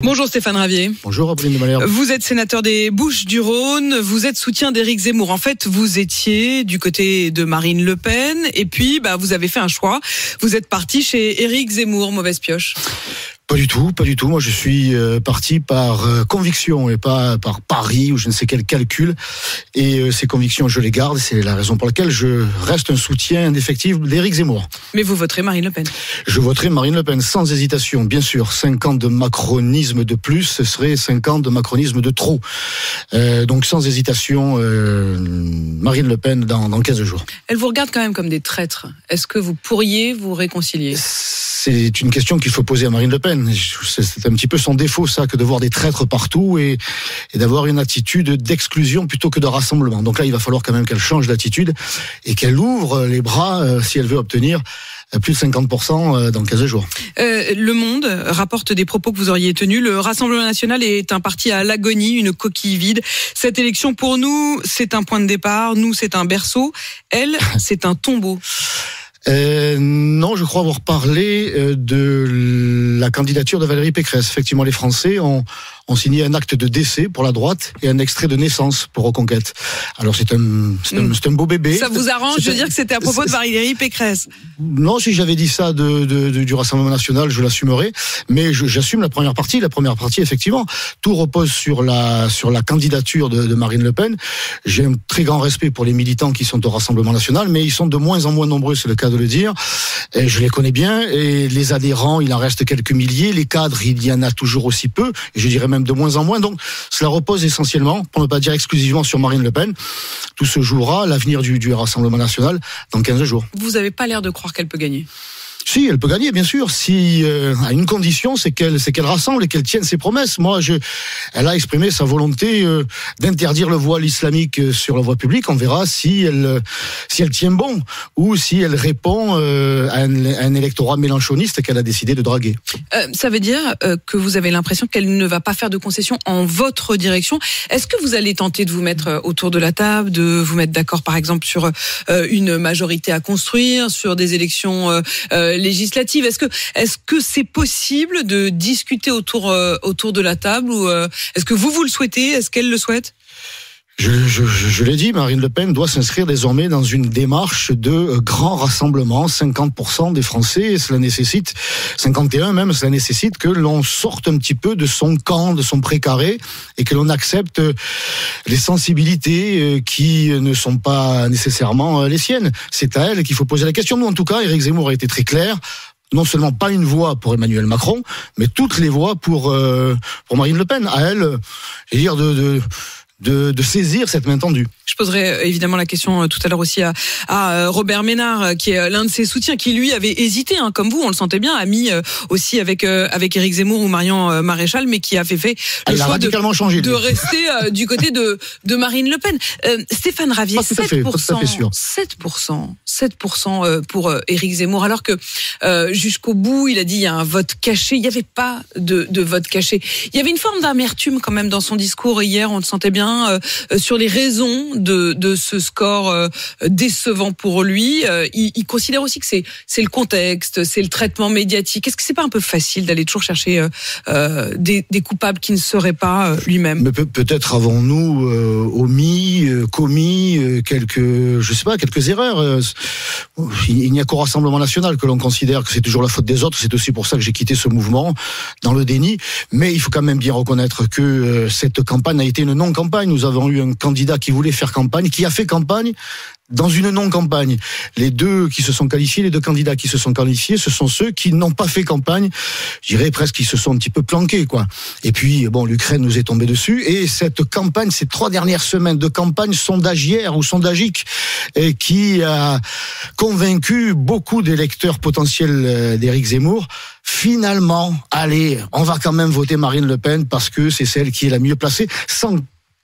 Bonjour Stéphane Ravier. Bonjour Apolline de Malherbe. Vous êtes sénateur des Bouches-du-Rhône, vous êtes soutien d'Éric Zemmour. En fait, vous étiez du côté de Marine Le Pen et puis vous avez fait un choix. Vous êtes parti chez Éric Zemmour, mauvaise pioche. Pas du tout. Moi, je suis parti par conviction et pas par pari ou je ne sais quel calcul. Et ces convictions, je les garde. C'est la raison pour laquelle je reste un soutien indéfectible d'Éric Zemmour. Mais vous voterez Marine Le Pen? Je voterai Marine Le Pen sans hésitation. Bien sûr, 5 ans de macronisme de plus, ce serait 5 ans de macronisme de trop. Donc sans hésitation, Marine Le Pen dans 15 jours. Elle vous regarde quand même comme des traîtres. Est-ce que vous pourriez vous réconcilier? C'est une question qu'il faut poser à Marine Le Pen. C'est un petit peu son défaut, ça, que de voir des traîtres partout et d'avoir une attitude d'exclusion plutôt que de rassemblement. Donc là, il va falloir quand même qu'elle change d'attitude et qu'elle ouvre les bras si elle veut obtenir plus de 50% dans 15 jours. Le Monde rapporte des propos que vous auriez tenus. Le Rassemblement national est un parti à l'agonie, une coquille vide. Cette élection, pour nous, c'est un point de départ. Nous, c'est un berceau. Elle, c'est un tombeau. Non, je crois avoir parlé de la candidature de Valérie Pécresse. Effectivement, les Français ont signé un acte de décès pour la droite et un extrait de naissance pour Reconquête. Alors c'est un beau bébé. Ça vous arrange de dire que c'était à propos de Valérie Pécresse? Non, si j'avais dit ça du Rassemblement national, je l'assumerais. Mais j'assume la première partie. La première partie, effectivement, tout repose sur la candidature de Marine Le Pen. J'ai un très grand respect pour les militants qui sont au Rassemblement national, mais ils sont de moins en moins nombreux, c'est le cas de le dire. Et je les connais bien. Et les adhérents, il en reste quelques milliers. Les cadres, il y en a toujours aussi peu. Et je dirais même de moins en moins. Donc, cela repose essentiellement, pour ne pas dire exclusivement, sur Marine Le Pen. Tout se jouera, l'avenir du Rassemblement national, dans 15 jours. Vous n'avez pas l'air de croire qu'elle peut gagner? Si, elle peut gagner, bien sûr, si à une condition, c'est qu'elle rassemble et qu'elle tienne ses promesses. Elle a exprimé sa volonté d'interdire le voile islamique sur la voie publique. On verra si elle tient bon ou si elle répond à un électorat mélenchoniste qu'elle a décidé de draguer. Ça veut dire que vous avez l'impression qu'elle ne va pas faire de concessions en votre direction. Est-ce que vous allez tenter de vous mettre autour de la table, de vous mettre d'accord, par exemple, sur une majorité à construire, sur des élections législative? Est-ce que c'est possible de discuter autour de la table ou est-ce que vous le souhaitez? Est-ce qu'elle le souhaite? Je l'ai dit, Marine Le Pen doit s'inscrire désormais dans une démarche de grand rassemblement. 50% des Français, cela nécessite, 51 même, cela nécessite que l'on sorte un petit peu de son camp, de son précaré, et que l'on accepte les sensibilités qui ne sont pas nécessairement les siennes. C'est à elle qu'il faut poser la question. Nous, en tout cas, Éric Zemmour a été très clair. Non seulement pas une voix pour Emmanuel Macron, mais toutes les voix pour Marine Le Pen. À elle, de saisir cette main tendue. Je poserai évidemment la question tout à l'heure aussi à Robert Ménard, qui est l'un de ses soutiens, qui lui avait hésité, comme vous, on le sentait bien, ami aussi avec Éric Zemmour ou Marion Maréchal, mais qui avait fait le choix de rester du côté de Marine Le Pen. Stéphane Ravier, 7% pour Éric Zemmour, alors que jusqu'au bout, il a dit il y a un vote caché. Il n'y avait pas de vote caché. Il y avait une forme d'amertume quand même dans son discours hier, on le sentait bien, sur les raisons de ce score décevant pour lui. Il considère aussi que c'est le contexte, c'est le traitement médiatique. Est-ce que c'est pas un peu facile d'aller toujours chercher des coupables qui ne seraient pas lui-même? Mais peut-être avons-nous commis quelques erreurs. Il n'y a qu'au Rassemblement national que l'on considère que c'est toujours la faute des autres. C'est aussi pour ça que j'ai quitté ce mouvement dans le déni. Mais il faut quand même bien reconnaître que cette campagne a été une non-campagne. Nous avons eu un candidat qui voulait faire campagne, qui a fait campagne dans une non-campagne. Les deux candidats qui se sont qualifiés, ce sont ceux qui n'ont pas fait campagne. Je dirais presque qu'ils se sont un petit peu planqués, quoi. Et puis, l'Ukraine nous est tombée dessus. Et cette campagne, ces 3 dernières semaines de campagne sondagière ou sondagique, qui a convaincu beaucoup d'électeurs potentiels d'Éric Zemmour, finalement, allez, on va quand même voter Marine Le Pen parce que c'est celle qui est la mieux placée. Sans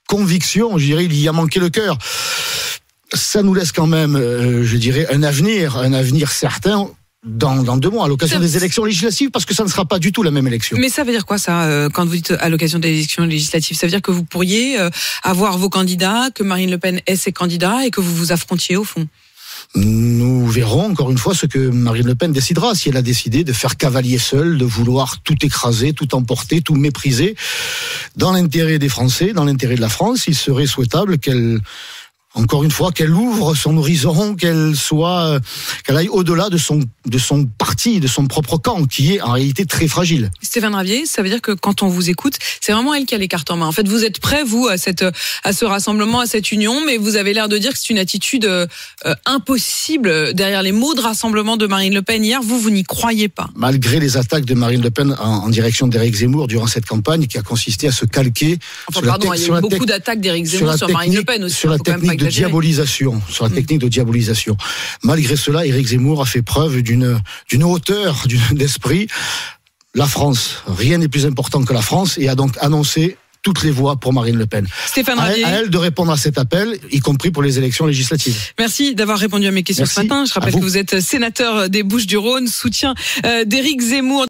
conviction, je dirais, il y a manqué le cœur. Ça nous laisse quand même, un avenir certain dans 2 mois, à l'occasion des élections législatives, parce que ça ne sera pas du tout la même élection. Mais ça veut dire quoi, ça, quand vous dites à l'occasion des élections législatives? Ça veut dire que vous pourriez avoir vos candidats, que Marine Le Pen ait ses candidats et que vous vous affrontiez au fond? Nous verrons encore une fois ce que Marine Le Pen décidera. Si elle a décidé de faire cavalier seul, de vouloir tout écraser, tout emporter, tout mépriser, dans l'intérêt des Français, dans l'intérêt de la France, il serait souhaitable qu'elle ouvre son horizon, qu'elle aille au-delà de son parti, de son propre camp, qui est en réalité très fragile. Stéphane Ravier, ça veut dire que quand on vous écoute, c'est vraiment elle qui a les cartes en main. En fait, vous êtes prêts, vous, à ce rassemblement, à cette union, mais vous avez l'air de dire que c'est une attitude impossible derrière les mots de rassemblement de Marine Le Pen hier. Vous n'y croyez pas. Malgré les attaques de Marine Le Pen en direction d'Éric Zemmour durant cette campagne, qui a consisté à se calquer. Il y a eu beaucoup d'attaques d'Éric Zemmour sur Marine Le Pen aussi. Sur la technique de diabolisation, Malgré cela, Éric Zemmour a fait preuve d'une hauteur d'esprit. La France, rien n'est plus important que la France, et a donc annoncé toutes les voix pour Marine Le Pen. Stéphane Ravier. À elle de répondre à cet appel, y compris pour les élections législatives. Merci d'avoir répondu à mes questions ce matin. Je rappelle que vous êtes sénateur des Bouches-du-Rhône, soutien d'Éric Zemmour.